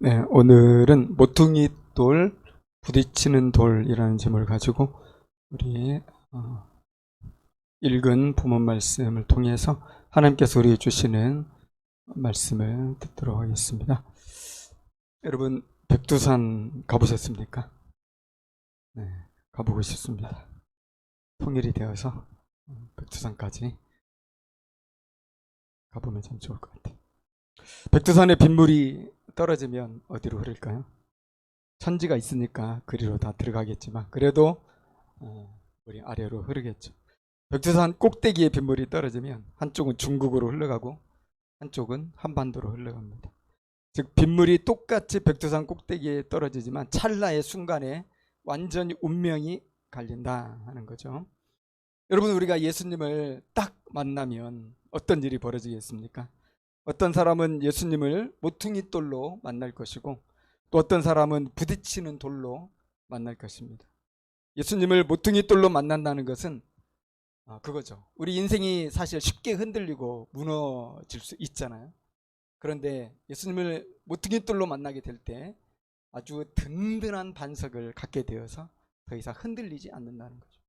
네, 오늘은 모퉁이 돌, 부딪히는 돌이라는 제목을 가지고 우리 읽은 본문 말씀을 통해서 하나님께서 우리에게 주시는 말씀을 듣도록 하겠습니다. 여러분, 백두산 가보셨습니까? 네, 가보고 싶습니다. 통일이 되어서 백두산까지 가보면 참 좋을 것 같아요. 백두산에 빗물이 떨어지면 어디로 흐를까요? 천지가 있으니까 그리로 다 들어가겠지만 그래도 우리 아래로 흐르겠죠. 백두산 꼭대기에 빗물이 떨어지면 한쪽은 중국으로 흘러가고 한쪽은 한반도로 흘러갑니다. 즉 빗물이 똑같이 백두산 꼭대기에 떨어지지만 찰나의 순간에 완전히 운명이 갈린다 하는 거죠. 여러분, 우리가 예수님을 딱 만나면 어떤 일이 벌어지겠습니까? 어떤 사람은 예수님을 모퉁이 돌로 만날 것이고 또 어떤 사람은 부딪히는 돌로 만날 것입니다. 예수님을 모퉁이 돌로 만난다는 것은 그거죠. 우리 인생이 사실 쉽게 흔들리고 무너질 수 있잖아요. 그런데 예수님을 모퉁이 돌로 만나게 될 때 아주 든든한 반석을 갖게 되어서 더 이상 흔들리지 않는다는 거죠.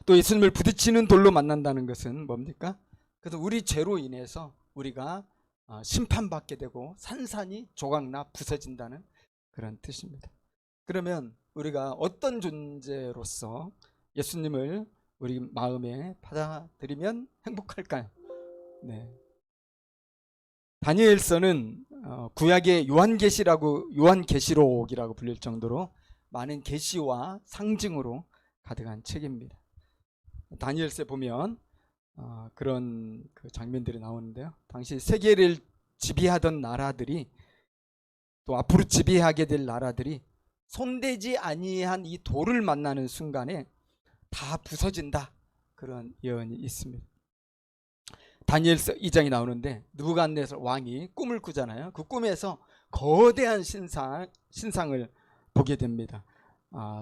또 예수님을 부딪히는 돌로 만난다는 것은 뭡니까? 그래서 우리 죄로 인해서 우리가 심판받게 되고 산산이 조각나 부서진다는 그런 뜻입니다. 그러면 우리가 어떤 존재로서 예수님을 우리 마음에 받아들이면 행복할까요? 네. 다니엘서는 구약의 요한계시록이라고 불릴 정도로 많은 계시와 상징으로 가득한 책입니다. 다니엘서에 보면 그런 그 장면들이 나오는데요. 당시 세계를 지배하던 나라들이 또 앞으로 지배하게 될 나라들이 손대지 아니한 이 돌을 만나는 순간에 다 부서진다, 그런 예언이 있습니다. 다니엘서 2장이 나오는데 느부갓네살 왕이 꿈을 꾸잖아요. 그 꿈에서 거대한 신상을 보게 됩니다.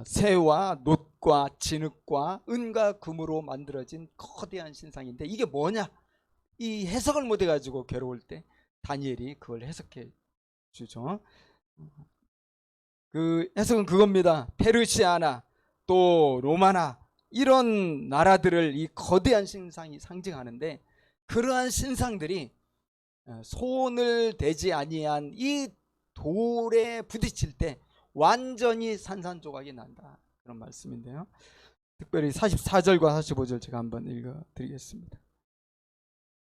새와 놋과 진흙과 은과 금으로 만들어진 거대한 신상인데 이게 뭐냐? 이 해석을 못 해가지고 괴로울 때 다니엘이 그걸 해석해 주죠. 그 해석은 그겁니다. 페르시아나 또 로마나 이런 나라들을 이 거대한 신상이 상징하는데 그러한 신상들이 손을 대지 아니한 이 돌에 부딪힐 때 완전히 산산조각이 난다, 그런 말씀인데요. 특별히 44절과 45절 제가 한번 읽어드리겠습니다.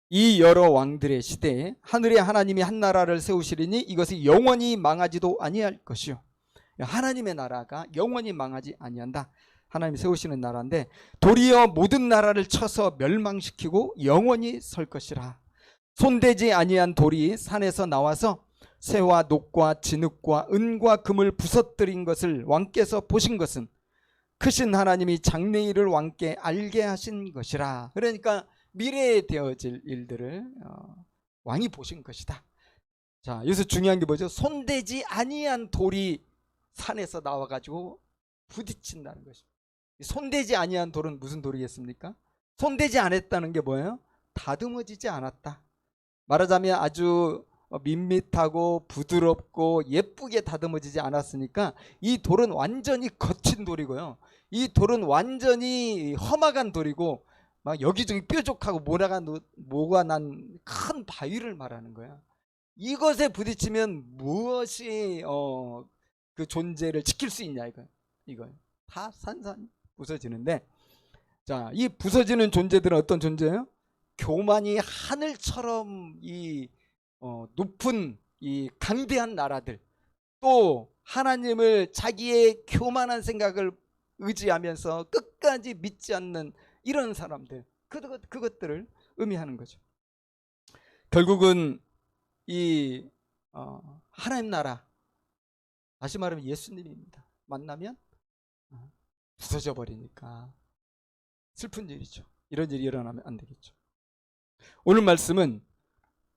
이 여러 왕들의 시대에 하늘의 하나님이 한 나라를 세우시리니 이것이 영원히 망하지도 아니할 것이요. 하나님의 나라가 영원히 망하지 아니한다. 하나님이 세우시는 나라인데 도리어 모든 나라를 쳐서 멸망시키고 영원히 설 것이라. 손대지 아니한 돌이 산에서 나와서 새와 녹과 진흙과 은과 금을 부서뜨린 것을 왕께서 보신 것은 크신 하나님이 장래일을 왕께 알게 하신 것이라. 그러니까 미래에 되어질 일들을 왕이 보신 것이다. 자, 여기서 중요한 게 뭐죠? 손대지 아니한 돌이 산에서 나와가지고 부딪힌다는 것입니다. 손대지 아니한 돌은 무슨 돌이겠습니까? 손대지 않았다는 게 뭐예요? 다듬어지지 않았다. 말하자면 아주 밋밋하고 부드럽고 예쁘게 다듬어지지 않았으니까 이 돌은 완전히 거친 돌이고요. 이 돌은 완전히 험악한 돌이고 막 여기저기 뾰족하고 모가 난 큰 바위를 말하는 거야. 이것에 부딪히면 무엇이 그 존재를 지킬 수 있냐, 이거 다 산산이 부서지는데, 자, 이 부서지는 존재들은 어떤 존재예요? 교만이 하늘처럼 이 높은 이 강대한 나라들, 또 하나님을 자기의 교만한 생각을 의지하면서 끝까지 믿지 않는 이런 사람들, 그것들을 의미하는 거죠. 결국은 이 하나님 나라, 다시 말하면 예수님입니다. 만나면 부서져 버리니까 슬픈 일이죠. 이런 일이 일어나면 안 되겠죠. 오늘 말씀은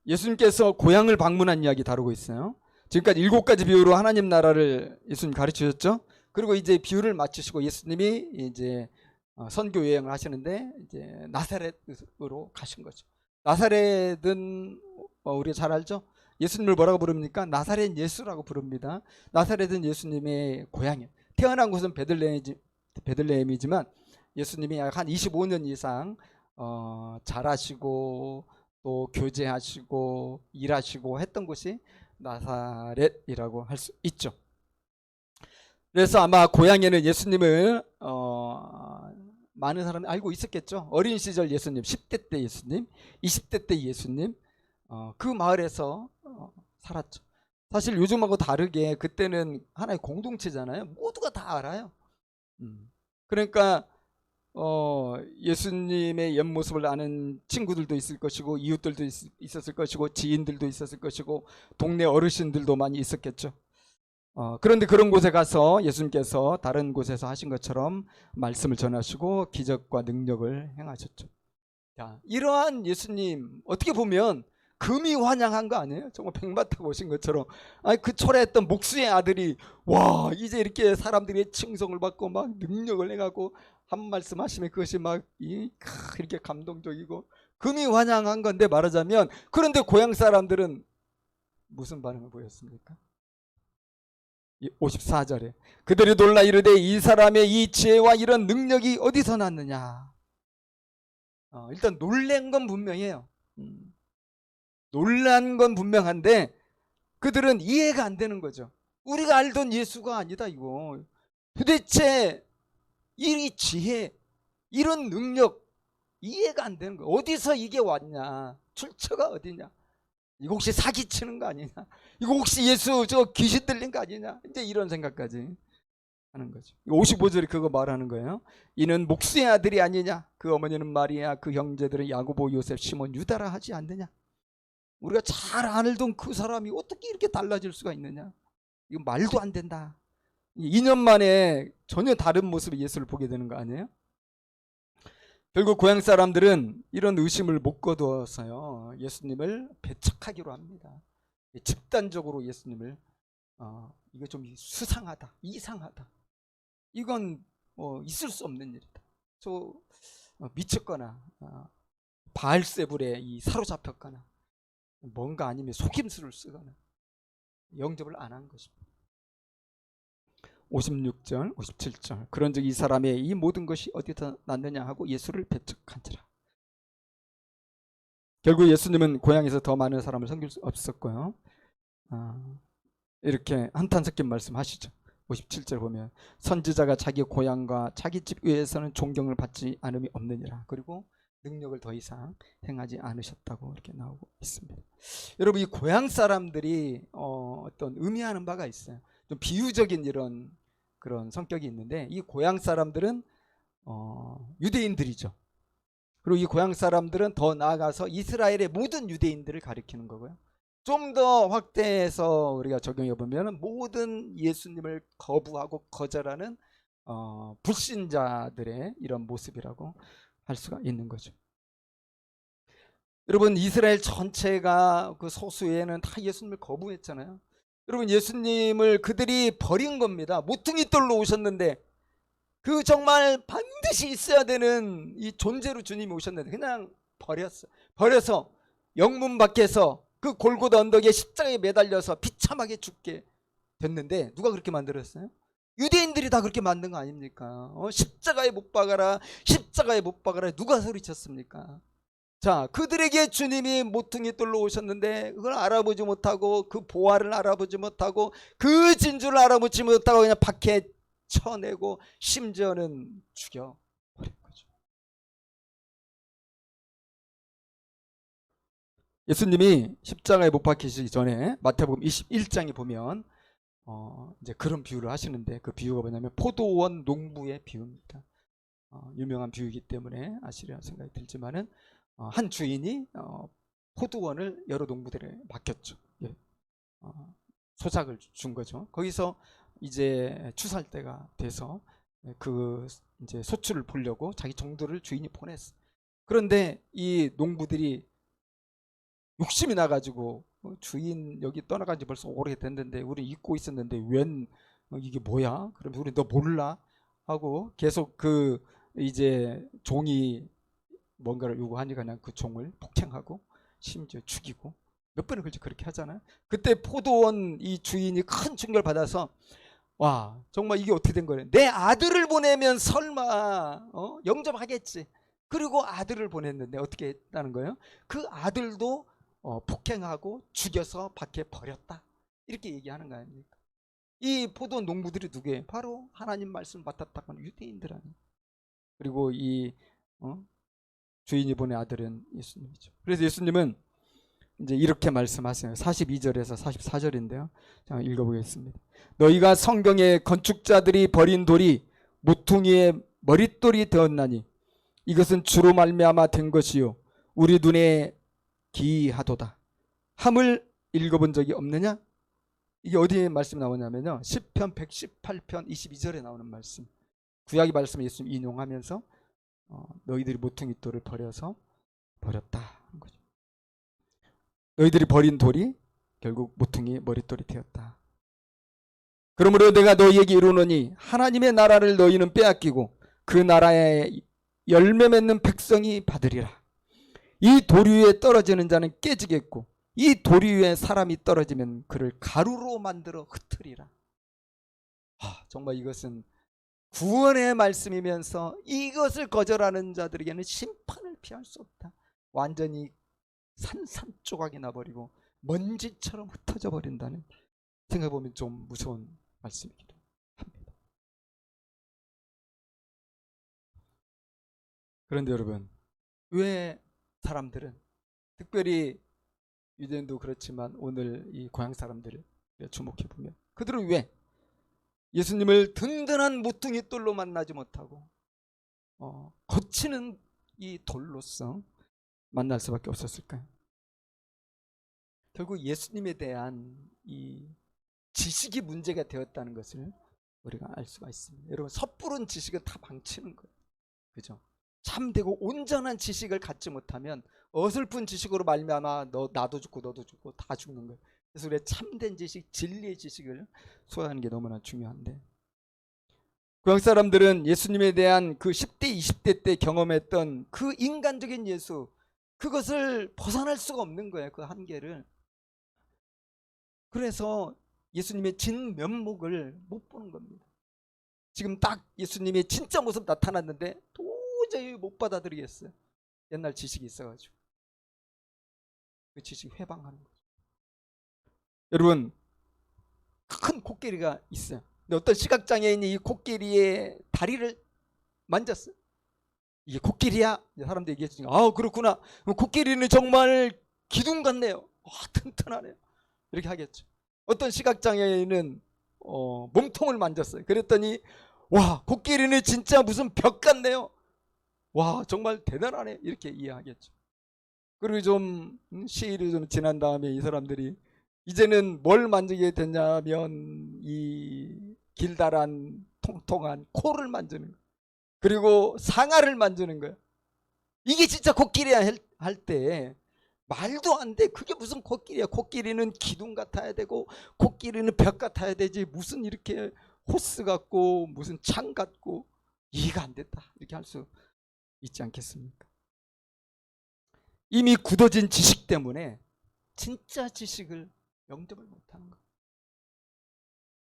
예수님께서 고향을 방문한 이야기 다루고 있어요. 지금까지 7가지 비유로 하나님 나라를 예수님 가르치셨죠. 그리고 이제 비유를 마치시고 예수님이 이제 선교 여행을 하시는데 이제 나사렛으로 가신 거죠. 나사렛은 우리가 잘 알죠. 예수님을 뭐라고 부릅니까? 나사렛 예수라고 부릅니다. 나사렛은 예수님의 고향이에요. 태어난 곳은 베들레헴이지만 예수님이 약 한 25년 이상 자라시고 또 교제하시고 일하시고 했던 곳이 나사렛이라고 할 수 있죠. 그래서 아마 고향에는 예수님을 많은 사람이 알고 있었겠죠. 어린 시절 예수님, 10대 때 예수님, 20대 때 예수님, 그 마을에서 살았죠. 사실 요즘하고 다르게 그때는 하나의 공동체잖아요. 모두가 다 알아요. 그러니까 예수님의 옆모습을 아는 친구들도 있을 것이고, 이웃들도 있었을 것이고, 지인들도 있었을 것이고, 동네 어르신들도 많이 있었겠죠. 그런데 그런 곳에 가서 예수님께서 다른 곳에서 하신 것처럼 말씀을 전하시고 기적과 능력을 행하셨죠. 자, 이러한 예수님 어떻게 보면 금이 환영한 거 아니에요? 정말 백마 타고 오신 것처럼. 아니, 그 초라했던 목수의 아들이 와, 이제 이렇게 사람들이 칭송을 받고 막 능력을 행하고 한 말씀 하시면 그것이 막 이렇게 감동적이고 금이 환영한 건데 말하자면, 그런데 고향 사람들은 무슨 반응을 보였습니까? 54절에 그들이 놀라 이르되 이 사람의 이 지혜와 이런 능력이 어디서 났느냐. 일단 놀란 건 분명해요. 놀란 건 분명한데 그들은 이해가 안 되는 거죠. 우리가 알던 예수가 아니다 이거. 도대체 이 지혜, 이런 능력 이해가 안 되는 거예요. 어디서 이게 왔냐, 출처가 어디냐, 이거 혹시 사기치는 거 아니냐, 이거 혹시 예수 저 귀신 들린 거 아니냐, 이제 이런 생각까지 하는 거죠. 55절에 그거 말하는 거예요. 이는 목수의 아들이 아니냐, 그 어머니는 마리아, 그 형제들은 야고보, 요셉, 시몬, 유다라 하지 않느냐. 우리가 잘 알던 그 사람이 어떻게 이렇게 달라질 수가 있느냐, 이거 말도 안 된다. 2년 만에 전혀 다른 모습의 예수를 보게 되는 거 아니에요? 결국 고향 사람들은 이런 의심을 못 거두어서요, 예수님을 배척하기로 합니다. 집단적으로 예수님을 이거 좀 수상하다, 이상하다, 이건 있을 수 없는 일이다, 저 미쳤거나 바알세불에 사로잡혔거나 뭔가 아니면 속임수를 쓰거나 영접을 안 한 것입니다. 56절, 57절. 그런즉 이 사람의 이 모든 것이 어디서 났느냐 하고 예수를 배척한지라. 결국 예수님은 고향에서 더 많은 사람을 섬길 수 없었고요. 이렇게 한탄 섞인 말씀하시죠. 57절 보면 선지자가 자기 고향과 자기 집 위에서는 존경을 받지 않음이 없느니라. 그리고 능력을 더 이상 행하지 않으셨다고 이렇게 나오고 있습니다. 여러분, 이 고향 사람들이 어떤 의미하는 바가 있어요. 좀 비유적인 이런 그런 성격이 있는데, 이 고향 사람들은 유대인들이죠. 그리고 이 고향 사람들은 더 나아가서 이스라엘의 모든 유대인들을 가리키는 거고요. 좀 더 확대해서 우리가 적용해 보면 모든 예수님을 거부하고 거절하는 불신자들의 이런 모습이라고 할 수가 있는 거죠. 여러분, 이스라엘 전체가 그 소수에는 다 예수님을 거부했잖아요. 여러분, 예수님을 그들이 버린 겁니다. 모퉁이 돌로 오셨는데, 그 정말 반드시 있어야 되는 이 존재로 주님이 오셨는데 그냥 버려서 영문 밖에서 그 골고다 언덕에 십자가에 매달려서 비참하게 죽게 됐는데, 누가 그렇게 만들었어요? 유대인들이 다 그렇게 만든 거 아닙니까? 십자가에 못 박아라, 십자가에 못 박아라, 누가 소리쳤습니까? 자, 그들에게 주님이 모퉁이 돌로 오셨는데 그걸 알아보지 못하고, 그 보화를 알아보지 못하고, 그 진주를 알아보지 못하고 그냥 박해 쳐내고 심지어는 죽여버린 거죠. 예수님이 십자가에 못 박히시기 전에 마태복음 21장에 보면 이제 그런 비유를 하시는데, 그 비유가 뭐냐면 포도원 농부의 비유입니다. 유명한 비유이기 때문에 아시리라 생각이 들지만은 한 주인이 포도원을 여러 농부들에 맡겼죠. 예. 소작을 준 거죠. 거기서 이제 추수할 때가 돼서 그 이제 소출을 보려고 자기 종들을 주인이 보냈어. 그런데 이 농부들이 욕심이 나가지고 주인 여기 떠나간 지 벌써 오래됐는데 우리 잊고 있었는데 웬 이게 뭐야? 그럼 우리 너 몰라? 하고 계속 그 이제 종이 뭔가를 요구하니까 그냥 그 종을 폭행하고 심지어 죽이고 몇 번을 걸쳐 그렇게 하잖아요. 그때 포도원 이 주인이 큰 충격을 받아서 와 정말 이게 어떻게 된 거래. 내 아들을 보내면 설마 영접하겠지. 그리고 아들을 보냈는데 어떻게 했다는 거예요? 그 아들도 폭행하고 죽여서 밖에 버렸다. 이렇게 얘기하는 거 아닙니까? 이 포도원 농부들이 누구예요? 바로 하나님 말씀을 맡았다고 하는 유대인들 아니에요. 그리고 이 주인이 보낸 아들은 예수님이죠. 그래서 예수님은 이제 이렇게 말씀하세요. 42절에서 44절인데요. 자, 읽어보겠습니다. 너희가 성경의 건축자들이 버린 돌이 모퉁이의 머릿돌이 되었나니 이것은 주로 말미암아 된 것이요 우리 눈에 기이하도다. 함을 읽어본 적이 없느냐? 이게 어디에 말씀 나오냐면요. 시편 118편 22절에 나오는 말씀. 구약의 말씀을 예수님 인용하면서 너희들이 모퉁이 돌을 버려서 버렸다 하는 거죠. 너희들이 버린 돌이 결국 모퉁이 머릿돌이 되었다. 그러므로 내가 너희에게 이르노니 하나님의 나라를 너희는 빼앗기고 그 나라에 열매 맺는 백성이 받으리라. 이 돌 위에 떨어지는 자는 깨지겠고 이 돌 위에 사람이 떨어지면 그를 가루로 만들어 흩으리라. 정말 이것은 구원의 말씀이면서 이것을 거절하는 자들에게는 심판을 피할 수 없다. 완전히 산산조각이 나버리고 먼지처럼 흩어져 버린다는, 생각해보면 좀 무서운 말씀이기도 합니다. 그런데 여러분, 왜 사람들은, 특별히 유대인도 그렇지만 오늘 이 고향 사람들을 주목해보면 그들은 왜 예수님을 든든한 모퉁이 돌로 만나지 못하고 거치는 이 돌로서 만날 수밖에 없었을까요? 결국 예수님에 대한 이 지식이 문제가 되었다는 것을 우리가 알 수가 있습니다. 여러분, 섣부른 지식은 다 망치는 거예요. 그죠? 참되고 온전한 지식을 갖지 못하면 어설픈 지식으로 말미암아 나도 죽고 너도 죽고 다 죽는 거예요. 그래서 우리가 참된 지식, 진리의 지식을 소화하는 게 너무나 중요한데, 고향 사람들은 예수님에 대한 그 10대, 20대 때 경험했던 그 인간적인 예수, 그것을 벗어날 수가 없는 거예요. 그 한계를. 그래서 예수님의 진면목을 못 보는 겁니다. 지금 딱 예수님의 진짜 모습 나타났는데 도저히 못 받아들이겠어요. 옛날 지식이 있어가지고. 그 지식 회방하는 거죠. 여러분, 큰 코끼리가 있어요. 근데 어떤 시각장애인이 이 코끼리의 다리를 만졌어요. 이게 코끼리야? 사람들이 얘기했으니까 그렇구나. 코끼리는 정말 기둥 같네요. 튼튼하네요. 이렇게 하겠죠. 어떤 시각장애인은 몸통을 만졌어요. 그랬더니 와, 코끼리는 진짜 무슨 벽 같네요. 와, 정말 대단하네. 이렇게 이해하겠죠. 그리고 좀 시일이 좀 지난 다음에 이 사람들이 이제는 뭘 만지게 됐냐면 이 길다란 통통한 코를 만지는 거예요. 그리고 상아를 만지는 거예요. 이게 진짜 코끼리야 할 때 말도 안 돼. 그게 무슨 코끼리야. 코끼리는 기둥 같아야 되고 코끼리는 벽 같아야 되지. 무슨 이렇게 호스 같고 무슨 창 같고 이해가 안 됐다. 이렇게 할 수 있지 않겠습니까? 이미 굳어진 지식 때문에 진짜 지식을 영접을 못하는 거예요.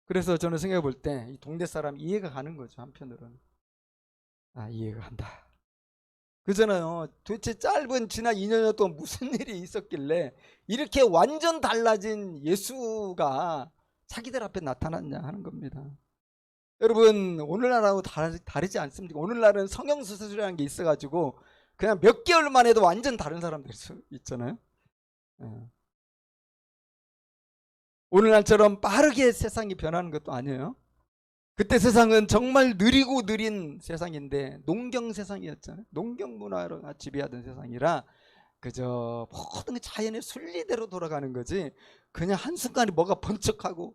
그래서 저는 생각해 볼 때 이 동네 사람 이해가 가는 거죠. 한편으로는 이해가 간다. 그잖아요. 도대체 짧은 지난 2년 동안 무슨 일이 있었길래 이렇게 완전 달라진 예수가 자기들 앞에 나타났냐 하는 겁니다. 여러분, 오늘날하고 다르지 않습니까? 오늘날은 성형수술이라는 게 있어가지고 그냥 몇 개월만 해도 완전 다른 사람 될 수 있잖아요. 오늘날처럼 빠르게 세상이 변하는 것도 아니에요. 그때 세상은 정말 느리고 느린 세상인데 농경 세상이었잖아요. 농경 문화가 지배하던 세상이라 그저 모든 게 자연의 순리대로 돌아가는 거지, 그냥 한순간에 뭐가 번쩍하고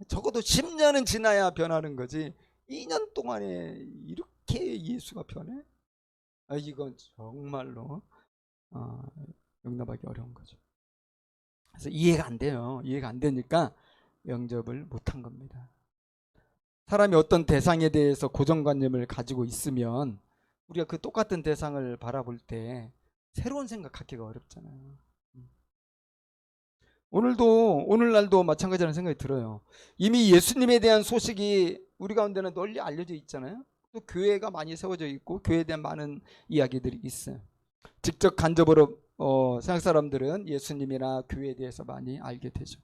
적어도 10년은 지나야 변하는 거지 2년 동안에 이렇게 예수가 변해? 이건 정말로 용납하기 어려운 거죠. 그래서 이해가 안 돼요. 이해가 안 되니까 영접을 못한 겁니다. 사람이 어떤 대상에 대해서 고정관념을 가지고 있으면 우리가 그 똑같은 대상을 바라볼 때 새로운 생각 갖기가 어렵잖아요. 오늘날도 마찬가지라는 생각이 들어요. 이미 예수님에 대한 소식이 우리 가운데는 널리 알려져 있잖아요. 또 교회가 많이 세워져 있고 교회에 대한 많은 이야기들이 있어요. 직접 간접으로 세상 사람들은 예수님이나 교회에 대해서 많이 알게 되죠.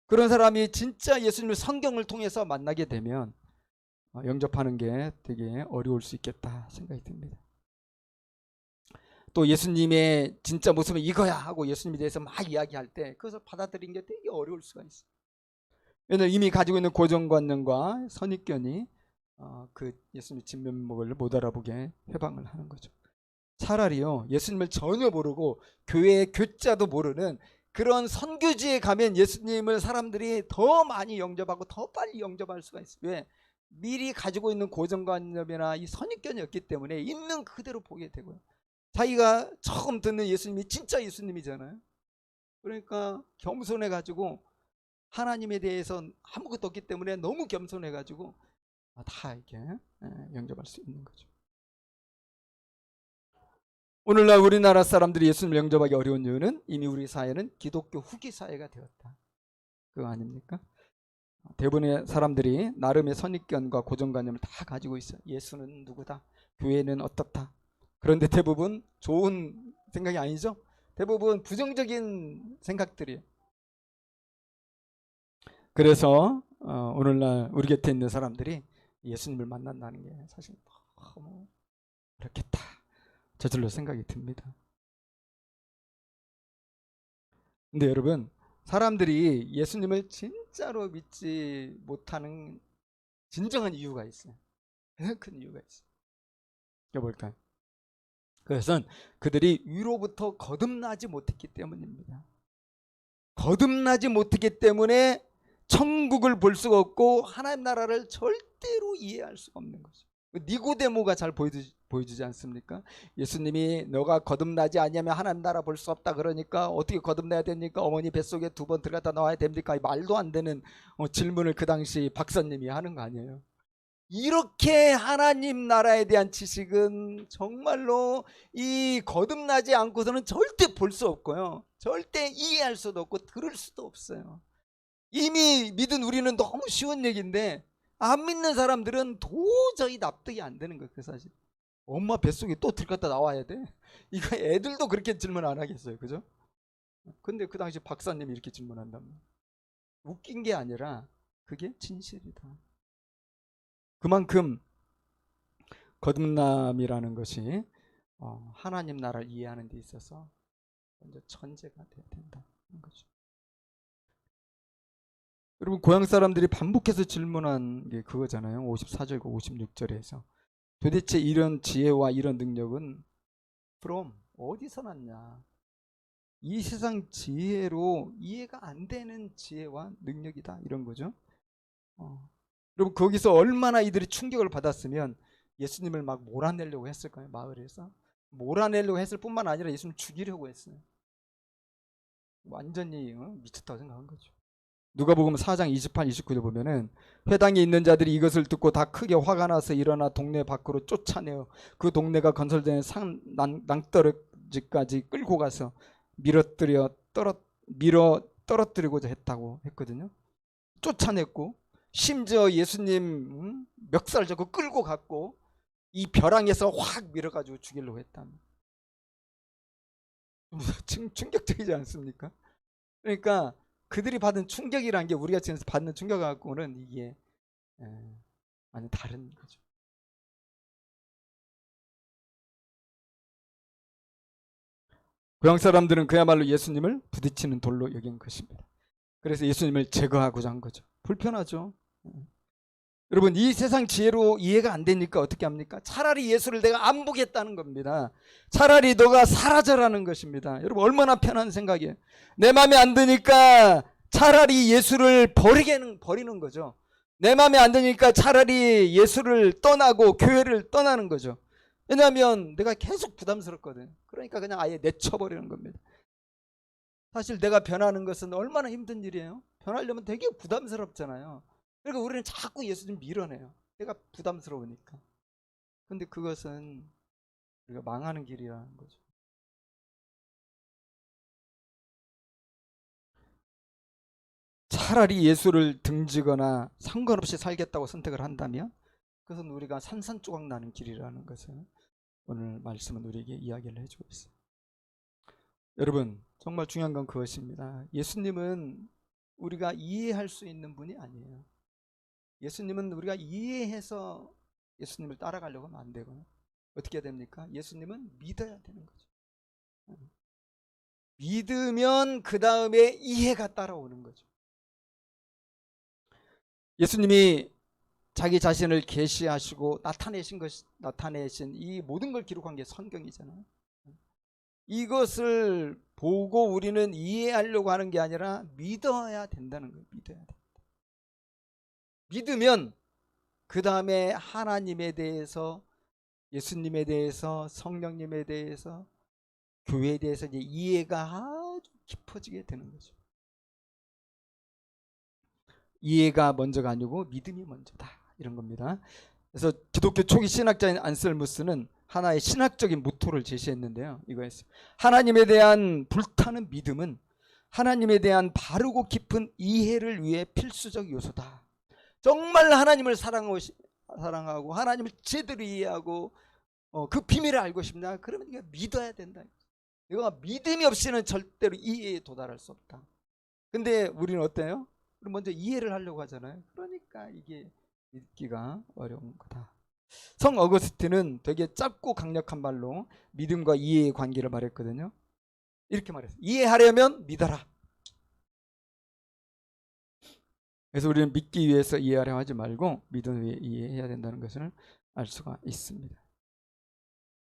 그런 사람이 진짜 예수님을 성경을 통해서 만나게 되면 영접하는 게 되게 어려울 수 있겠다 생각이 듭니다. 또 예수님의 진짜 모습은 이거야 하고 예수님에 대해서 막 이야기할 때 그것을 받아들이는 게 되게 어려울 수가 있어요. 왜냐하면 이미 가지고 있는 고정관념과 선입견이 그 예수님의 진면목을 못 알아보게 해방을 하는 거죠. 차라리요, 예수님을 전혀 모르고 교회의 교자도 모르는 그런 선교지에 가면 예수님을 사람들이 더 많이 영접하고 더 빨리 영접할 수가 있어요. 왜? 미리 가지고 있는 고정관념이나 이 선입견이 없기 때문에 있는 그대로 보게 되고요. 자기가 처음 듣는 예수님이 진짜 예수님이잖아요. 그러니까 겸손해가지고 하나님에 대해서 아무것도 없기 때문에 너무 겸손해가지고 다 이렇게 영접할 수 있는 거죠. 오늘날 우리나라 사람들이 예수님을 영접하기 어려운 이유는 이미 우리 사회는 기독교 후기 사회가 되었다. 그거 아닙니까? 대부분의 사람들이 나름의 선입견과 고정관념을 다 가지고 있어요. 예수는 누구다. 교회는 어떻다. 그런데 대부분 좋은 생각이 아니죠. 대부분 부정적인 생각들이에요. 그래서 오늘날 우리 곁에 있는 사람들이 예수님을 만난다는 게 사실 너무 어렵겠다. 저절로 생각이 듭니다. 근데 여러분, 사람들이 예수님을 진짜로 믿지 못하는 진정한 이유가 있어요. 가장 큰 이유가 있어요. 이게 뭘까요? 그것은 그들이 위로부터 거듭나지 못했기 때문입니다. 거듭나지 못했기 때문에 천국을 볼 수가 없고 하나님 나라를 절대로 이해할 수가 없는 거죠. 니고데모가 잘 보여주지 않습니까? 예수님이 너가 거듭나지 않으면 하나님 나라 볼 수 없다 그러니까 어떻게 거듭나야 됩니까? 어머니 뱃속에 2번 들어갔다 나와야 됩니까? 말도 안 되는 질문을 그 당시 박사님이 하는 거 아니에요. 이렇게 하나님 나라에 대한 지식은 정말로 이 거듭나지 않고서는 절대 볼 수 없고요. 절대 이해할 수도 없고 들을 수도 없어요. 이미 믿은 우리는 너무 쉬운 얘기인데 안 믿는 사람들은 도저히 납득이 안 되는 거예요. 그 사실. 엄마 뱃속에 또 들어갔다 나와야 돼? 이거 애들도 그렇게 질문 안 하겠어요. 그죠? 근데 그 당시 박사님이 이렇게 질문한다면 웃긴 게 아니라 그게 진실이다. 그만큼 거듭남이라는 것이 하나님 나라를 이해하는 데 있어서 먼저 천재가 돼야 된다는 거죠. 여러분, 고향 사람들이 반복해서 질문한 게 그거잖아요. 54절과 56절에서 도대체 이런 지혜와 이런 능력은 from 어디서 났냐? 이 세상 지혜로 이해가 안 되는 지혜와 능력이다, 이런 거죠. 여러분, 거기서 얼마나 이들이 충격을 받았으면 예수님을 막 몰아내려고 했을까요? 마을에서 몰아내려고 했을 뿐만 아니라 예수님 죽이려고 했어요. 완전히 미쳤다고 생각한 거죠. 누가복음 4장 28, 29절 보면은 회당에 있는 자들이 이것을 듣고 다 크게 화가 나서 일어나 동네 밖으로 쫓아내어 그 동네가 건설된 낭떠러지까지 끌고 가서 밀어 떨어뜨리고자 했다고 했거든요. 쫓아냈고 심지어 예수님 멱살 잡고 끌고 갔고 이 벼랑에서 확 밀어가지고 죽이려고 했답니다. 충격적이지 않습니까? 그러니까 그들이 받은 충격이란 게 우리가 지금 받는 충격하고는 이게 완전 다른 거죠. 고향 사람들은 그야말로 예수님을 부딪히는 돌로 여긴 것입니다. 그래서 예수님을 제거하고자 한 거죠. 불편하죠. 여러분, 이 세상 지혜로 이해가 안 되니까 어떻게 합니까? 차라리 예수를 내가 안 보겠다는 겁니다. 차라리 너가 사라져라는 것입니다. 여러분, 얼마나 편한 생각이에요. 내 마음에 안 드니까 차라리 예수를 버리는 거죠. 내 마음에 안 드니까 차라리 예수를 떠나고 교회를 떠나는 거죠. 왜냐하면 내가 계속 부담스럽거든. 그러니까 그냥 아예 내쳐버리는 겁니다. 사실 내가 변하는 것은 얼마나 힘든 일이에요. 변하려면 되게 부담스럽잖아요. 그러니까 우리는 자꾸 예수님 밀어내요. 내가 부담스러우니까. 근데 그것은 우리가 망하는 길이라는 거죠. 차라리 예수를 등지거나 상관없이 살겠다고 선택을 한다면 그것은 우리가 산산조각 나는 길이라는 것을 오늘 말씀은 우리에게 이야기를 해주고 있어요. 여러분, 정말 중요한 건 그것입니다. 예수님은 우리가 이해할 수 있는 분이 아니에요. 예수님은 우리가 이해해서 예수님을 따라가려고 하면 안 되고요. 어떻게 해야 됩니까? 예수님은 믿어야 되는 거죠. 믿으면 그 다음에 이해가 따라오는 거죠. 예수님이 자기 자신을 계시하시고 나타내신 이 모든 걸 기록한 게 성경이잖아요. 이것을 보고 우리는 이해하려고 하는 게 아니라 믿어야 된다는 거예요. 믿어야 된다. 믿으면 그 다음에 하나님에 대해서, 예수님에 대해서, 성령님에 대해서, 교회에 대해서 이제 이해가 아주 깊어지게 되는 거죠. 이해가 먼저가 아니고 믿음이 먼저다, 이런 겁니다. 그래서 기독교 초기 신학자인 안셀무스는 하나의 신학적인 모토를 제시했는데요. 이거였어요. 하나님에 대한 불타는 믿음은 하나님에 대한 바르고 깊은 이해를 위해 필수적 요소다. 정말 하나님을 사랑하고 하나님을 제대로 이해하고 그 비밀을 알고 싶냐? 그러면 네가 믿어야 된다. 네가 믿음이 없이는 절대로 이해에 도달할 수 없다. 근데 우리는 어때요? 먼저 이해를 하려고 하잖아요. 그러니까 이게 믿기가 어려운 거다. 성 어거스틴은 되게 짧고 강력한 말로 믿음과 이해의 관계를 말했거든요. 이렇게 말했어요. 이해하려면 믿어라. 그래서 우리는 믿기 위해서 이해하려 하지 말고 믿음 위해 이해해야 된다는 것을 알 수가 있습니다.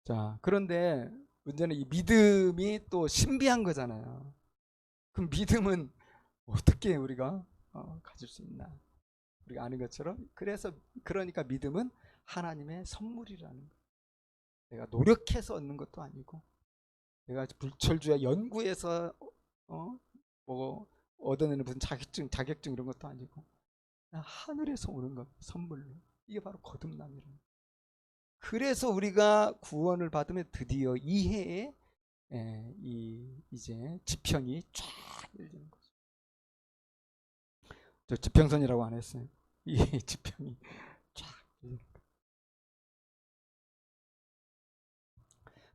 자, 그런데 문제는 이 믿음이 또 신비한 거잖아요. 그럼 믿음은 어떻게 우리가 가질 수 있나? 우리가 아는 것처럼, 그러니까 믿음은 하나님의 선물이라는 거예요. 내가 노력해서 얻는 것도 아니고, 내가 불철주야 연구해서 뭐 얻어내는 무슨 자격증 이런 것도 아니고, 하늘에서 오는 것, 선물로. 이게 바로 거듭남이라는 거예요. 그래서 우리가 구원을 받으면 드디어 이해에 이제 지평이 쫙 열리는 거죠. 저 지평선이라고 안 했어요. 이 지평이 쫙 열리는 거예요.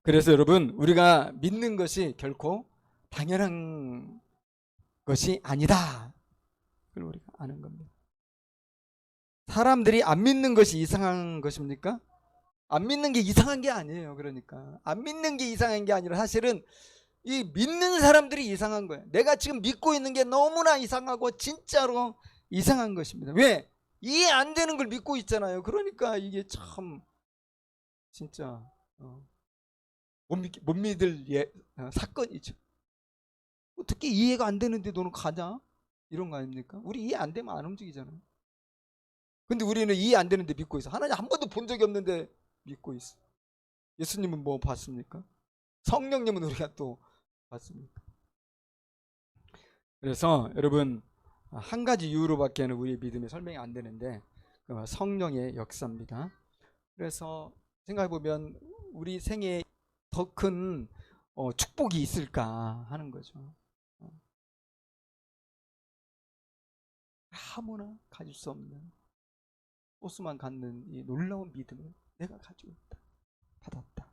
그래서 여러분, 우리가 믿는 것이 결코 당연한 것이 아니다. 그걸 우리가 아는 겁니다. 사람들이 안 믿는 것이 이상한 것입니까? 안 믿는 게 이상한 게 아니에요. 그러니까 안 믿는 게 이상한 게 아니라 사실은 이 믿는 사람들이 이상한 거예요. 내가 지금 믿고 있는 게 너무나 이상하고 진짜로 이상한 것입니다. 왜? 이해 안 되는 걸 믿고 있잖아요. 그러니까 이게 참 진짜 못 믿을 사건이죠. 어떻게 이해가 안 되는데 너는 가냐? 이런 거 아닙니까? 우리 이해 안 되면 안 움직이잖아요. 근데 우리는 이해 안 되는데 믿고 있어. 하나님 한 번도 본 적이 없는데 믿고 있어. 예수님은 뭐 봤습니까? 성령님은 우리가 또 봤습니까? 그래서 여러분, 한 가지 이유로밖에는 우리의 믿음이 설명이 안 되는데 성령의 역사입니다. 그래서 생각해보면 우리 생에 더 큰 축복이 있을까 하는 거죠. 아무나 가질 수 없는 소수만 갖는 이 놀라운 믿음을 내가 가지고 있다. 받았다.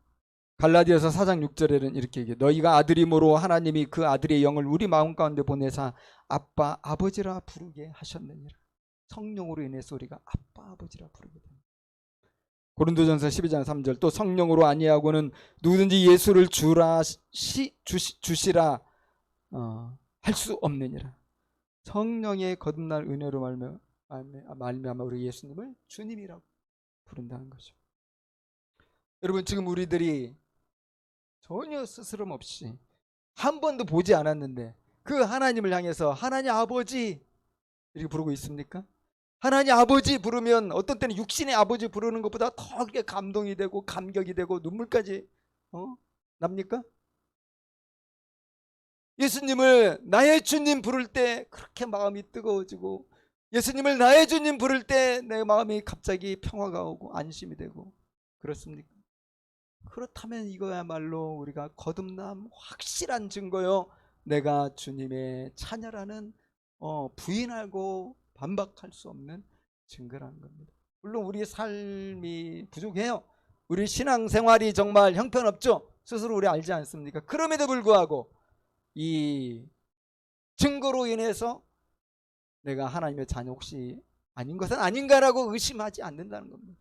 갈라디아서 4장 6절에는 이렇게 얘기해요. 너희가 아들이므로 하나님이 그 아들의 영을 우리 마음 가운데 보내사 아빠 아버지라 부르게 하셨느니라. 성령으로 인해서 우리가 아빠 아버지라 부르게 됩니다. 고린도전서 12장 3절 또 성령으로 아니하고는 누구든지 예수를 주시라 할 수 없느니라. 성령의 거듭날 은혜로 말미암아 우리 예수님을 주님이라고 부른다는 거죠. 여러분, 지금 우리들이 전혀 스스럼 없이 한 번도 보지 않았는데 그 하나님을 향해서 하나님 아버지 이렇게 부르고 있습니까? 하나님 아버지 부르면 어떤 때는 육신의 아버지 부르는 것보다 더 그렇게 감동이 되고 감격이 되고 눈물까지 납니까? 예수님을 나의 주님 부를 때 그렇게 마음이 뜨거워지고, 예수님을 나의 주님 부를 때 내 마음이 갑자기 평화가 오고 안심이 되고 그렇습니까? 그렇다면 이거야말로 우리가 거듭남 확실한 증거요. 내가 주님의 자녀라는 부인하고 반박할 수 없는 증거라는 겁니다. 물론 우리의 삶이 부족해요. 우리 신앙생활이 정말 형편없죠. 스스로 우리 알지 않습니까? 그럼에도 불구하고 이 증거로 인해서 내가 하나님의 자녀 혹시 아닌 것은 아닌가라고 의심하지 않는다는 겁니다.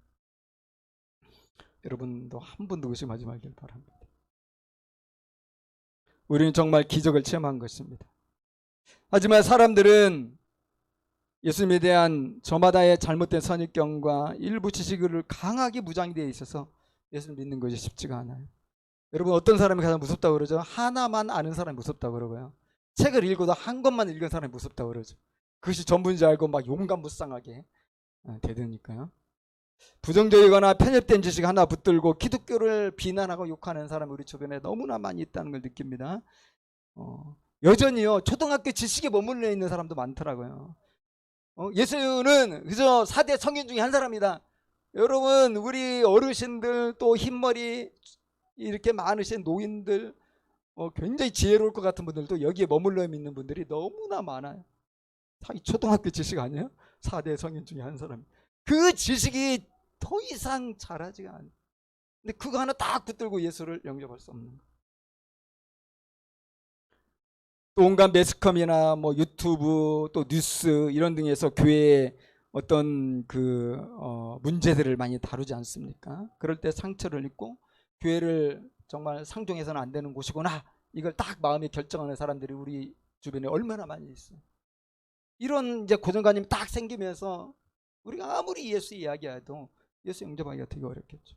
여러분도 한 번도 의심하지 말길 바랍니다. 우리는 정말 기적을 체험한 것입니다. 하지만 사람들은 예수님에 대한 저마다의 잘못된 선입견과 일부 지식을 강하게 무장이 되어 있어서 예수를 믿는 것이 쉽지가 않아요. 여러분, 어떤 사람이 가장 무섭다고 그러죠? 하나만 아는 사람이 무섭다고 그러고요. 책을 읽어도 한 권만 읽은 사람이 무섭다고 그러죠. 그것이 전부인지 알고 막 용감무쌍하게 대드니까요. 부정적이거나 편협된 지식 하나 붙들고 기독교를 비난하고 욕하는 사람이 우리 주변에 너무나 많이 있다는 걸 느낍니다. 여전히요, 초등학교 지식에 머물러 있는 사람도 많더라고요. 예수는 그저 4대 성인 중에 한 사람이다. 여러분, 우리 어르신들 또 흰머리 이렇게 많으신 노인들, 굉장히 지혜로울 것 같은 분들도 여기에 머물러 있는 분들이 너무나 많아요. 초등학교 지식 아니에요? 4대 성인 중에 한 사람. 그 지식이 더 이상 잘하지가 않아요. 근데 그거 하나 딱 붙들고 예수를 영접할 수 없는 거예요. 또 온갖 매스컴이나 뭐 유튜브 또 뉴스 이런 등에서 교회의 어떤 문제들을 많이 다루지 않습니까? 그럴 때 상처를 입고 교회를 정말 상종해서는 안 되는 곳이구나, 이걸 딱 마음에 결정하는 사람들이 우리 주변에 얼마나 많이 있어요. 이런 이제 고정관념이 딱 생기면서 우리가 아무리 예수 이야기해도 예수 영접하기가 되게 어렵겠죠.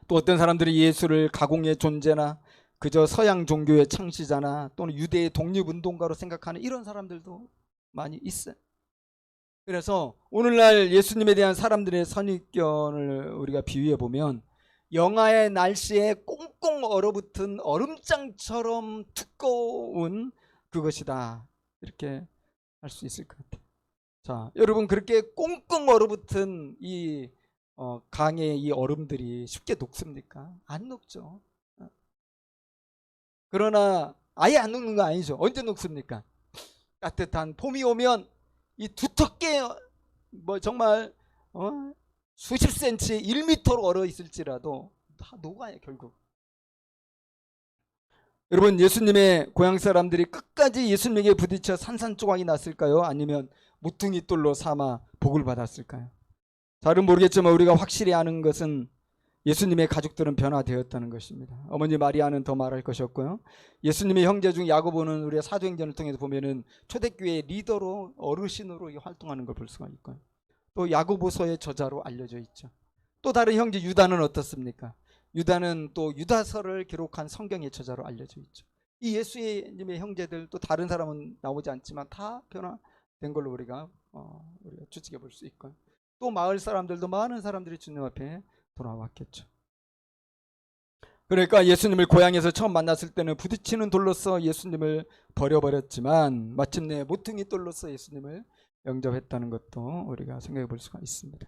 또 어떤 사람들이 예수를 가공의 존재나 그저 서양 종교의 창시자나 또는 유대의 독립운동가로 생각하는 이런 사람들도 많이 있어요. 그래서 오늘날 예수님에 대한 사람들의 선입견을 우리가 비유해 보면 영하의 날씨에 꽁꽁 얼어붙은 얼음장처럼 두꺼운 그것이다, 이렇게 할 수 있을 것 같아요. 자, 여러분, 그렇게 꽁꽁 얼어붙은 이 강의 이 얼음들이 쉽게 녹습니까? 안 녹죠. 그러나 아예 안 녹는 거 아니죠. 언제 녹습니까? 따뜻한 봄이 오면 이 두텁게 정말 수십 센치 1m로 얼어 있을지라도 다 녹아요, 결국. 여러분, 예수님의 고향 사람들이 끝까지 예수님에게 부딪혀 산산조각이 났을까요? 아니면 모퉁이 돌로 삼아 복을 받았을까요? 잘은 모르겠지만 우리가 확실히 아는 것은 예수님의 가족들은 변화되었다는 것입니다. 어머니 마리아는 더 말할 것이 없고요. 예수님의 형제 중 야고보는 우리가 사도행전을 통해서 보면은 초대교회 리더로, 어르신으로 활동하는 걸 볼 수가 있고요. 또 야고보서의 저자로 알려져 있죠. 또 다른 형제 유다는 어떻습니까? 유다는 또 유다서를 기록한 성경의 저자로 알려져 있죠. 이 예수님의 형제들, 또 다른 사람은 나오지 않지만 다 변화된 걸로 우리가 추측해 볼 수 있고요. 또 마을 사람들도 많은 사람들이 주님 앞에 돌아왔겠죠. 그러니까 예수님을 고향에서 처음 만났을 때는 부딪히는 돌로서 예수님을 버려버렸지만 마침내 모퉁이 돌로서 예수님을 영접했다는 것도 우리가 생각해 볼 수가 있습니다.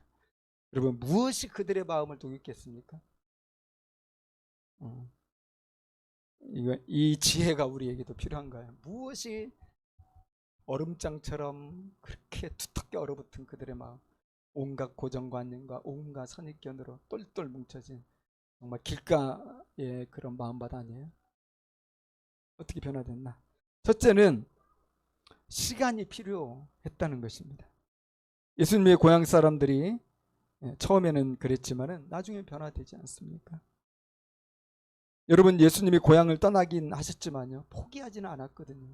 여러분, 무엇이 그들의 마음을 독했겠습니까? 이 지혜가 우리에게도 필요한 거예요. 무엇이 얼음장처럼 그렇게 두텁게 얼어붙은 그들의 마음, 온갖 고정관념과 온갖 선입견으로 똘똘 뭉쳐진 정말 길가의 그런 마음밭 아니에요? 어떻게 변화됐나? 첫째는 시간이 필요했다는 것입니다. 예수님의 고향 사람들이 처음에는 그랬지만은 나중에 변화되지 않습니까? 여러분, 예수님이 고향을 떠나긴 하셨지만요, 포기하지는 않았거든요.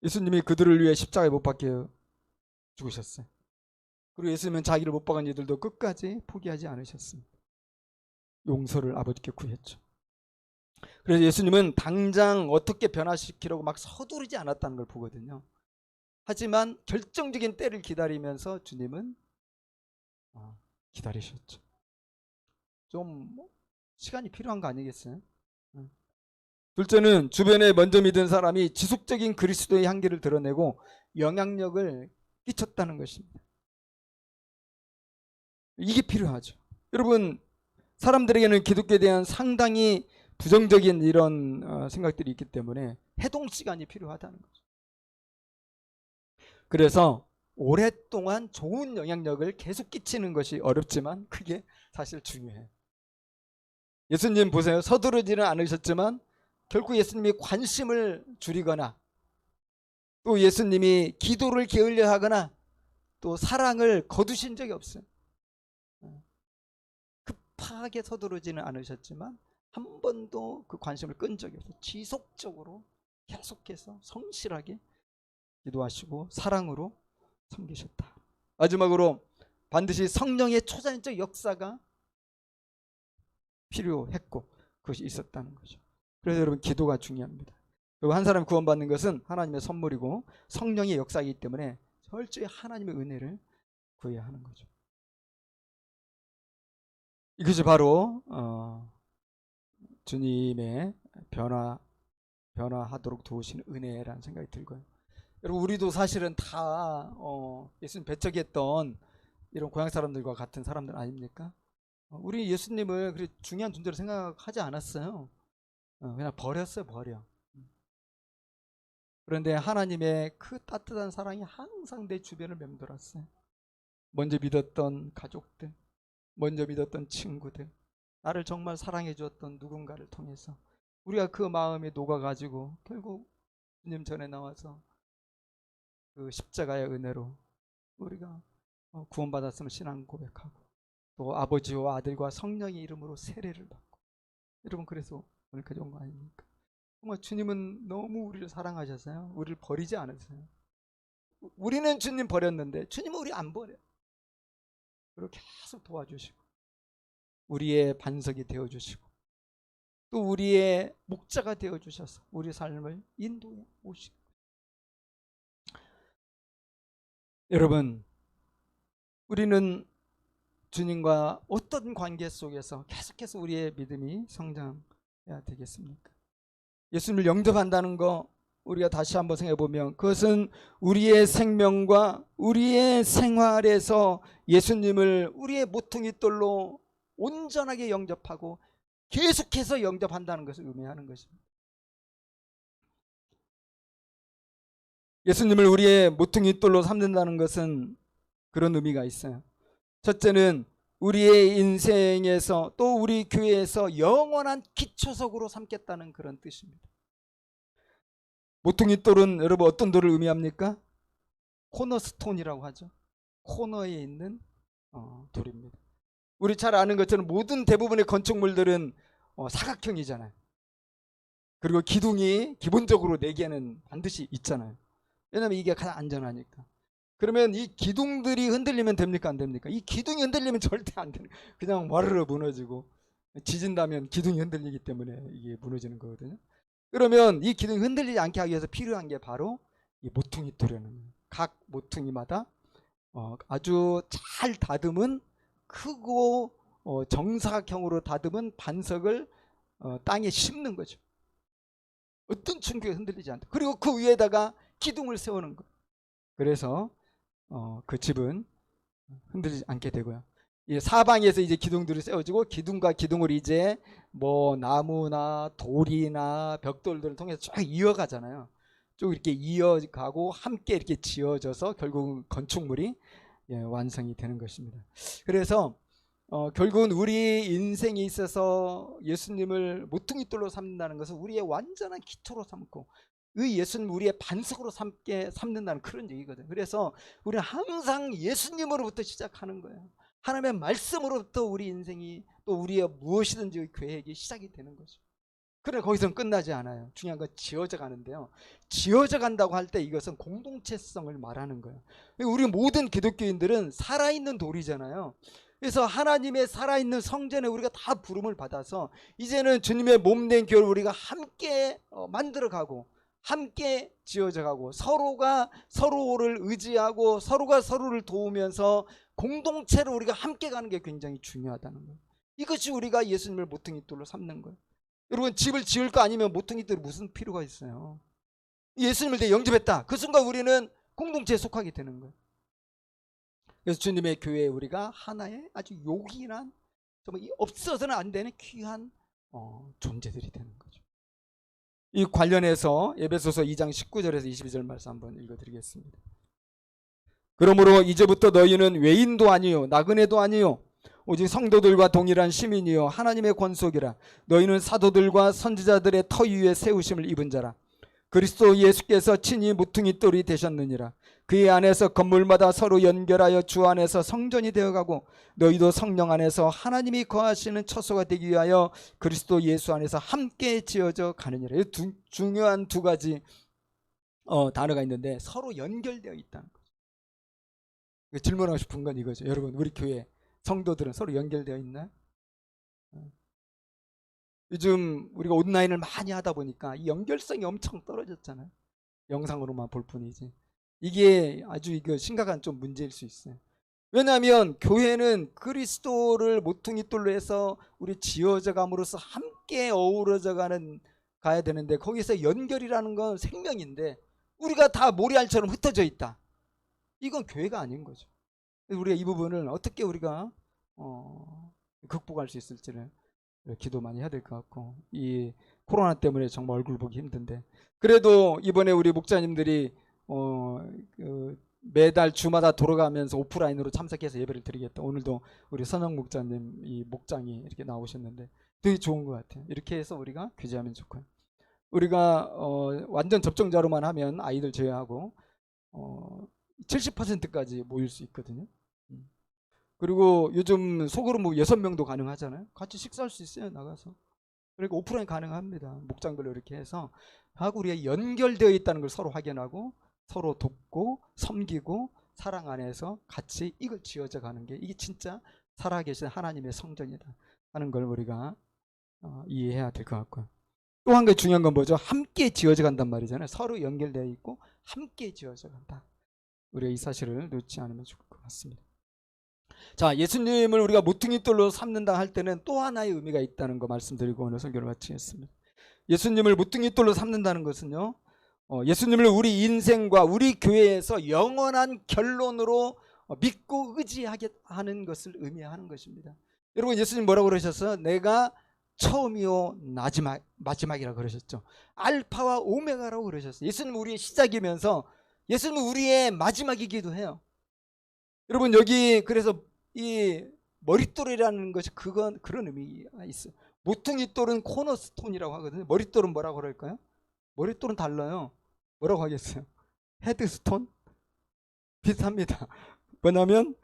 예수님이 그들을 위해 십자가에 못 박혀 죽으셨어요. 그리고 예수님은 자기를 못 박은 이들도 끝까지 포기하지 않으셨습니다. 용서를 아버지께 구했죠. 그래서 예수님은 당장 어떻게 변화시키려고 막 서두르지 않았다는 걸 보거든요. 하지만 결정적인 때를 기다리면서 주님은 기다리셨죠. 좀 시간이 필요한 거 아니겠어요? 둘째는 주변에 먼저 믿은 사람이 지속적인 그리스도의 향기를 드러내고 영향력을 끼쳤다는 것입니다. 이게 필요하죠. 여러분, 사람들에게는 기독교에 대한 상당히 부정적인 이런 생각들이 있기 때문에 해동 시간이 필요하다는 거죠. 그래서 오랫동안 좋은 영향력을 계속 끼치는 것이 어렵지만 그게 사실 중요해요. 예수님 보세요. 서두르지는 않으셨지만 결국 예수님이 관심을 줄이거나 또 예수님이 기도를 게을려 하거나 또 사랑을 거두신 적이 없어요. 급하게 서두르지는 않으셨지만 한 번도 그 관심을 끈 적이 없어요. 지속적으로 계속해서 성실하게 기도하시고 사랑으로 섬기셨다. 마지막으로 반드시 성령의 초자연적 역사가 필요했고 그것이 있었다는 거죠. 그래서 여러분 기도가 중요합니다. 그리고 한 사람이 구원받는 것은 하나님의 선물이고 성령의 역사이기 때문에 철저히 하나님의 은혜를 구해야 하는 거죠. 이것이 바로 주님의 변화하도록 도우시는 은혜라는 생각이 들고요. 여러분 우리도 사실은 다 예수님 배척했던 이런 고향 사람들과 같은 사람들 아닙니까? 우리 예수님을 그렇게 중요한 존재로 생각하지 않았어요. 그냥 버렸어요. 버려. 그런데 하나님의 그 따뜻한 사랑이 항상 내 주변을 맴돌았어요. 먼저 믿었던 가족들, 먼저 믿었던 친구들, 나를 정말 사랑해 주었던 누군가를 통해서 우리가 그 마음에 녹아가지고 결국 주님 전에 나와서 그 십자가의 은혜로 우리가 구원받았음을 신앙 고백하고 또 아버지와 아들과 성령의 이름으로 세례를 받고 여러분 그래서 오늘까지 온 거 아닙니까? 정말 주님은 너무 우리를 사랑하셔서요. 우리를 버리지 않으세요. 우리는 주님 버렸는데 주님은 우리 안 버려요. 그리고 계속 도와주시고 우리의 반석이 되어주시고 또 우리의 목자가 되어주셔서 우리 삶을 인도해 오시고 여러분 우리는 주님과 어떤 관계 속에서 계속해서 우리의 믿음이 성장해야 되겠습니까? 예수님을 영접한다는 거 우리가 다시 한번 생각해 보면 그것은 우리의 생명과 우리의 생활에서 예수님을 우리의 모퉁이돌로 온전하게 영접하고 계속해서 영접한다는 것을 의미하는 것입니다. 예수님을 우리의 모퉁이돌로 삼는다는 것은 그런 의미가 있어요. 첫째는 우리의 인생에서 또 우리 교회에서 영원한 기초석으로 삼겠다는 그런 뜻입니다. 모퉁이돌은 여러분 어떤 돌을 의미합니까? 코너스톤이라고 하죠. 코너에 있는 돌입니다. 우리 잘 아는 것처럼 모든 대부분의 건축물들은 사각형이잖아요. 그리고 기둥이 기본적으로 4개는 반드시 있잖아요. 왜냐하면 이게 가장 안전하니까. 그러면 이 기둥들이 흔들리면 됩니까? 안 됩니까? 이 기둥이 흔들리면 절대 안 되는 그냥 와르르 무너지고 지진다면 기둥이 흔들리기 때문에 이게 무너지는 거거든요. 그러면 이 기둥이 흔들리지 않게 하기 위해서 필요한 게 바로 이 모퉁이돌이라는 거예요. 각 모퉁이마다 아주 잘 다듬은 크고 정사각형으로 다듬은 반석을 땅에 심는 거죠. 어떤 충격에 흔들리지 않다. 그리고 그 위에다가 기둥을 세우는 거예요. 그래서 그 집은 흔들리지 않게 되고요. 이 사방에서 이제 기둥들이 세워지고 기둥과 기둥을 이제 뭐 나무나 돌이나 벽돌들을 통해서 쭉 이어가잖아요. 쭉 이렇게 이어가고 함께 이렇게 지어져서 결국 건축물이 완성이 되는 것입니다. 그래서 결국은 우리 인생에 있어서 예수님을 모퉁이돌로 삼는다는 것은 우리의 완전한 기초로 삼고 의 예수님 우리의 반석으로 삼는다는 그런 얘기거든요. 그래서 우리는 항상 예수님으로부터 시작하는 거예요. 하나님의 말씀으로부터 우리 인생이 또 우리의 무엇이든지 계획이 시작이 되는 거죠. 그러나 거기서는 끝나지 않아요. 중요한 건 지어져 가는데요. 지어져 간다고 할 때 이것은 공동체성을 말하는 거예요. 우리 모든 기독교인들은 살아있는 돌이잖아요. 그래서 하나님의 살아있는 성전에 우리가 다 부름을 받아서 이제는 주님의 몸된 교회를 우리가 함께 만들어가고 함께 지어져가고 서로가 서로를 의지하고 서로가 서로를 도우면서 공동체로 우리가 함께 가는 게 굉장히 중요하다는 거예요. 이것이 우리가 예수님을 모퉁이돌로 삼는 거예요. 여러분 집을 지을 거 아니면 모퉁이돌이 무슨 필요가 있어요. 예수님을 내 영접했다. 그 순간 우리는 공동체에 속하게 되는 거예요. 그래서 주님의 교회에 우리가 하나의 아주 요긴한 정말 없어서는 안 되는 귀한 존재들이 되는 거죠. 이 관련해서 에베소서 2장 19절에서 22절 말씀 한번 읽어드리겠습니다. 그러므로 이제부터 너희는 외인도 아니요 나그네도 아니요 오직 성도들과 동일한 시민이요 하나님의 권속이라. 너희는 사도들과 선지자들의 터 위에 세우심을 입은 자라. 그리스도 예수께서 친히 모퉁이 돌이 되셨느니라. 그의 안에서 건물마다 서로 연결하여 주 안에서 성전이 되어가고 너희도 성령 안에서 하나님이 거하시는 처소가 되기 위하여 그리스도 예수 안에서 함께 지어져 가느니라. 이 중요한 두 가지 단어가 있는데 서로 연결되어 있다는 거죠. 질문하고 싶은 건 이거죠. 여러분, 우리 교회 성도들은 서로 연결되어 있나요? 요즘 우리가 온라인을 많이 하다 보니까 이 연결성이 엄청 떨어졌잖아요. 영상으로만 볼 뿐이지. 이게 아주 이거 심각한 좀 문제일 수 있어요. 왜냐하면 교회는 그리스도를 모퉁이돌로 해서 우리 지어져 감으로써 함께 어우러져 가야 되는데 거기서 연결이라는 건 생명인데 우리가 다 모래알처럼 흩어져 있다. 이건 교회가 아닌 거죠. 우리가 이 부분을 어떻게 우리가 극복할 수 있을지를 기도 많이 해야 될 것 같고, 이 코로나 때문에 정말 얼굴 보기 힘든데 그래도 이번에 우리 목자님들이 매달 주마다 돌아가면서 오프라인으로 참석해서 예배를 드리겠다. 오늘도 우리 선영 목자님 이 목장이 이렇게 나오셨는데 되게 좋은 것 같아요. 이렇게 해서 우리가 교제하면 좋고요. 우리가 완전 접종자로만 하면 아이들 제외하고 70%까지 모일 수 있거든요. 그리고 요즘 소그룹 6명도 가능하잖아요. 같이 식사할 수 있어요, 나가서. 그러니까 오프라인 가능합니다. 목장별로 이렇게 해서 하고 우리가 연결되어 있다는 걸 서로 확인하고 서로 돕고 섬기고 사랑 안에서 같이 이걸 지어져 가는 게 이게 진짜 살아계신 하나님의 성전이다 하는 걸 우리가 이해해야 될 것 같고요. 또 한 가지 중요한 건 뭐죠? 함께 지어져 간단 말이잖아요. 서로 연결되어 있고 함께 지어져 간다. 우리가 이 사실을 놓지 않으면 좋을 것 같습니다. 자, 예수님을 우리가 모퉁이돌로 삼는다 할 때는 또 하나의 의미가 있다는 거 말씀드리고 오늘 설교를 마치겠습니다. 예수님을 모퉁이돌로 삼는다는 것은요, 예수님을 우리 인생과 우리 교회에서 영원한 결론으로 믿고 의지하게 하는 것을 의미하는 것입니다. 여러분, 예수님 뭐라고 그러셨어요? 내가 처음이요 마지막이라고 그러셨죠. 알파와 오메가라고 그러셨어요. 예수님은 우리의 시작이면서 예수님은 우리의 마지막이기도 해요. 여러분, 여기 그래서 이 머릿돌이라는 것이 그런 의미가 있어요. 모퉁이돌은 코너스톤이라고 하거든요. 머릿돌은 뭐라고 그럴까요? 머릿돌은 달라요. 뭐라고 하겠어요? 헤드스톤? 비슷합니다. 뭐냐면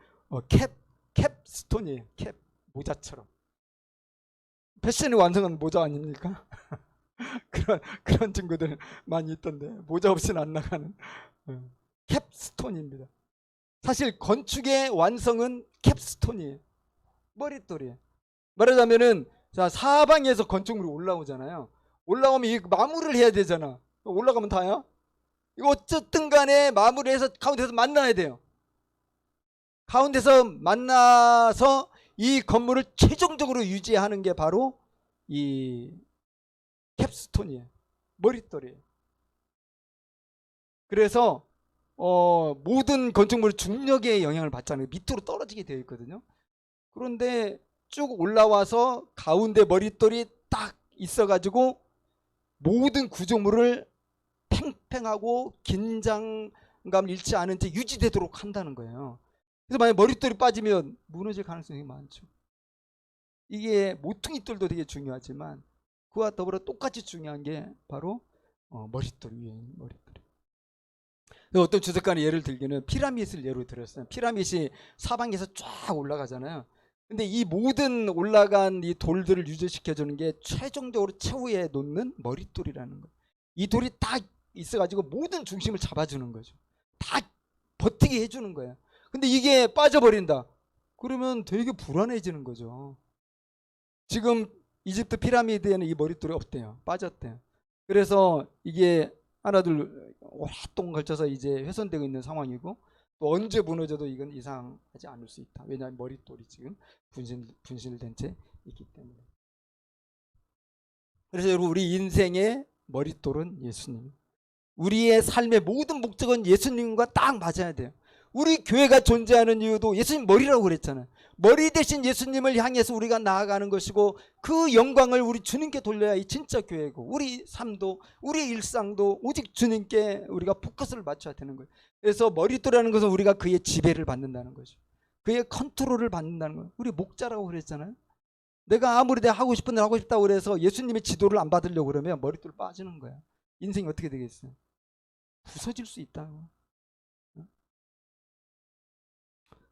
캡스톤이에요. 캡, 모자처럼. 패션이 완성한 모자 아닙니까? 그런 친구들 많이 있던데 모자 없이는 안 나가는 캡스톤입니다. 사실 건축의 완성은 캡스톤이에요. 머릿돌이에요. 말하자면은 자, 사방에서 건축물이 올라오잖아요. 올라오면 이 마무리를 해야 되잖아. 올라가면 다야? 이거 어쨌든 간에 마무리해서 가운데서 만나야 돼요. 가운데서 만나서 이 건물을 최종적으로 유지하는 게 바로 이 캡스톤이에요. 머릿돌이에요. 그래서 모든 건축물이 중력의 영향을 받잖아요. 밑으로 떨어지게 되어 있거든요. 그런데 쭉 올라와서 가운데 머릿돌이 딱 있어가지고 모든 구조물을 팽팽하고 긴장감을 잃지 않은 채 유지되도록 한다는 거예요. 그래서 만약 머릿돌이 빠지면 무너질 가능성이 많죠. 이게 모퉁이돌도 되게 중요하지만 그와 더불어 똑같이 중요한 게 바로 머릿돌 위에 있는 머릿돌. 어떤 주석가는 예를 들기는 피라밋을 예로 들었어요. 피라밋이 사방에서 쫙 올라가잖아요. 근데 이 모든 올라간 이 돌들을 유지시켜주는 게 최종적으로 최후에 놓는 머릿돌이라는 거예요. 이 돌이 딱 있어가지고 모든 중심을 잡아주는 거죠. 다 버티게 해주는 거예요. 근데 이게 빠져버린다. 그러면 되게 불안해지는 거죠. 지금 이집트 피라미드에는 이 머릿돌이 없대요. 빠졌대요. 그래서 이게 하나둘 오랫동안 걸쳐서 이제 훼손되고 있는 상황이고 또 언제 무너져도 이건 이상하지 않을 수 있다. 왜냐하면 머릿돌이 지금 분실된 채 있기 때문에. 그래서 여러분, 우리 인생의 머릿돌은 예수님. 우리의 삶의 모든 목적은 예수님과 딱 맞아야 돼요. 우리 교회가 존재하는 이유도 예수님 머리라고 그랬잖아요. 머리 대신 예수님을 향해서 우리가 나아가는 것이고 그 영광을 우리 주님께 돌려야 이 진짜 교회고 우리 삶도 우리 일상도 오직 주님께 우리가 포커스를 맞춰야 되는 거예요. 그래서 머리도라는 것은 우리가 그의 지배를 받는다는 거죠. 그의 컨트롤을 받는다는 거예요. 우리 목자라고 그랬잖아요. 내가 아무리 내가 하고 싶은 일 하고 싶다고 그래서 예수님의 지도를 안 받으려고 그러면 머리돌 빠지는 거야. 인생이 어떻게 되겠어요? 부서질 수 있다.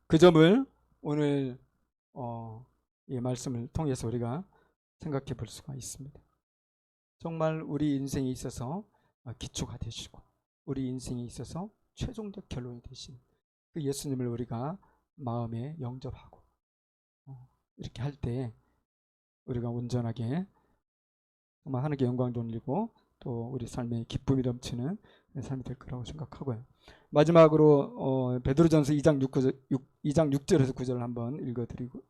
그 점을 오늘 이 말씀을 통해서 우리가 생각해 볼 수가 있습니다. 정말 우리 인생에 있어서 기초가 되시고 우리 인생에 있어서 최종적 결론이 되신 그 예수님을 우리가 마음에 영접하고 이렇게 할 때 우리가 온전하게 정말 하나님께 영광 돌리고 또 우리 삶에 기쁨이 넘치는 삶이 될 거라고 생각하고요. 마지막으로 베드로전서 2장 6절에서 9절을 한번 읽어드리고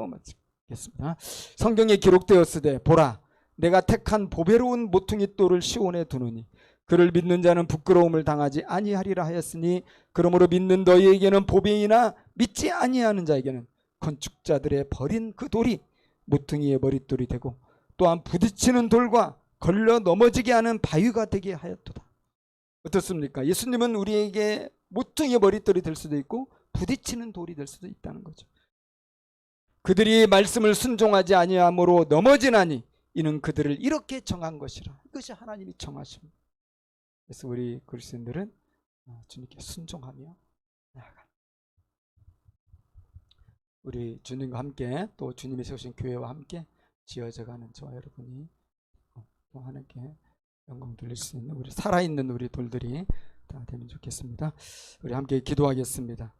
마치겠습니다. 성경에 기록되었으되 보라 내가 택한 보배로운 모퉁이 돌을 시온에 두느니 그를 믿는 자는 부끄러움을 당하지 아니하리라 하였으니 그러므로 믿는 너희에게는 보배이나 믿지 아니하는 자에게는 건축자들의 버린 그 돌이 모퉁이의 머릿돌이 되고 또한 부딪히는 돌과 걸려 넘어지게 하는 바위가 되게 하였도다. 어떻습니까? 예수님은 우리에게 모퉁이의 머릿돌이 될 수도 있고 부딪히는 돌이 될 수도 있다는 거죠. 그들이 말씀을 순종하지 아니함으로 넘어지나니 이는 그들을 이렇게 정한 것이라. 이것이 하나님이 정하십니다. 그래서 우리 그리스도인들은 주님께 순종하며 나아가. 우리 주님과 함께 또 주님이 세우신 교회와 함께 지어져가는 저와 여러분이 또 하나님께 영광 돌릴 수 있는 우리 살아있는 우리 돌들이 다 되면 좋겠습니다. 우리 함께 기도하겠습니다.